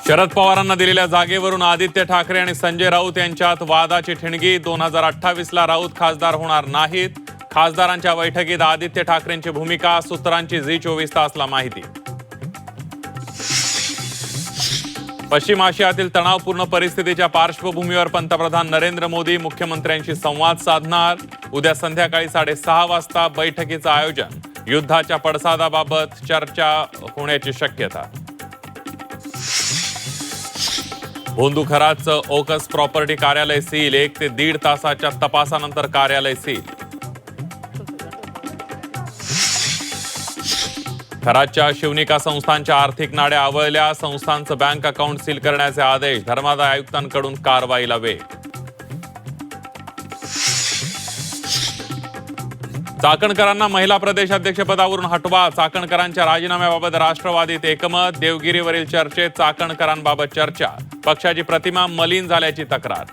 शरद पवारांना दिलेल्या जागेवरून आदित्य ठाकरे आणि संजय राऊत यांच्यात वादाची ठिणगी. 2028ला राऊत खासदार होणार नाहीत. खासदारांच्या बैठकीत आदित्य ठाकरेंची भूमिका. सूत्रांची झी 24 तासला माहिती. पश्चिम आशियातील तणावपूर्ण परिस्थितीच्या पार्श्वभूमीवर पंतप्रधान नरेंद्र मोदी मुख्यमंत्र्यांशी संवाद साधणार. उद्या संध्याकाळी 6:30 वाजता बैठकीचं आयोजन. युद्धाच्या पडसादाबाबत चर्चा होण्याची शक्यता. भोंदूखराचं ओकस प्रॉपर्टी कार्यालय सील. 1 ते 1.5 तासाच्या तपासानंतर कार्यालय सील. खराच्या शिवनिका संस्थांच्या आर्थिक नाड्या आवळल्या. संस्थांचं बँक अकाउंट सील करण्याचे आदेश. धर्मादाय आयुक्तांकडून कारवाईला वेग. चाकणकरांना महिला प्रदेशाध्यक्षपदावरून हटवा. चाकणकरांच्या राजीनाम्याबाबत राष्ट्रवादीत एकमत. देवगिरीवरील चर्चेत चाकणकरांबाबत चर्चा. पक्षाची प्रतिमा मलिन झाल्याची तक्रार.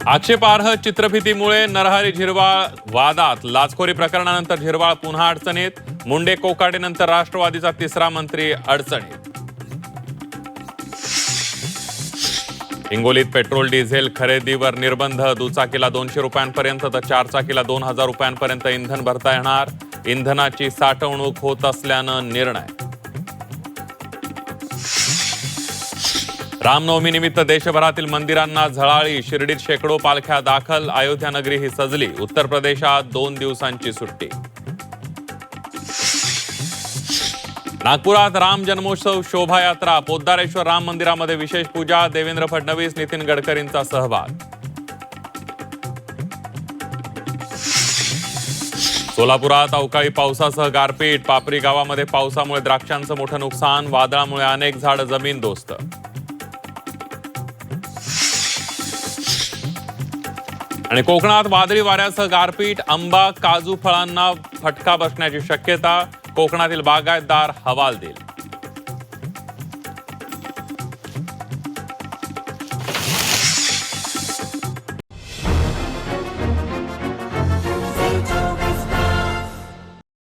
आक्षेपार्ह चित्रफितीमुळे नरहरी झिरवाळ वादात. लाचखोरी प्रकरणानंतर झिरवाळ पुन्हा अडचणीत. मुंडे कोकाटेनंतर राष्ट्रवादीचा तिसरा मंत्री अडचणीत. हिंगोलीत पेट्रोल डिझेल खरेदीवर निर्बंध. दुचाकीला 200 रुपयांपर्यंत तर 4 चाकीला 2000 रुपयांपर्यंत इंधन भरता येणार. इंधनाची साठवणूक होत असल्यानं निर्णय. रामनवमीनिमित्त देशभरातील मंदिरांना झळाळी. शिर्डीत शेकडो पालख्या दाखल. अयोध्या नगरी ही सजली. उत्तर प्रदेशात 2 दिवसांची सुट्टी. नागपुरात राम जन्मोत्सव शोभायात्रा. पोद्दारेश्वर राम मंदिरामध्ये विशेष पूजा. देवेंद्र फडणवीस नितीन गडकरींचा सहभाग. सोलापुरात अवकाळी पावसासह गारपीट. पापरी गावामध्ये पावसामुळे द्राक्षांचं मोठं नुकसान. वादळामुळे अनेक झाडं जमीनदोस्त. आणि कोकणात वादळी वाऱ्यासह गारपीट. आंबा काजू फळांना फटका बसण्याची शक्यता. कोकणातील बागायतदार हवालदिल.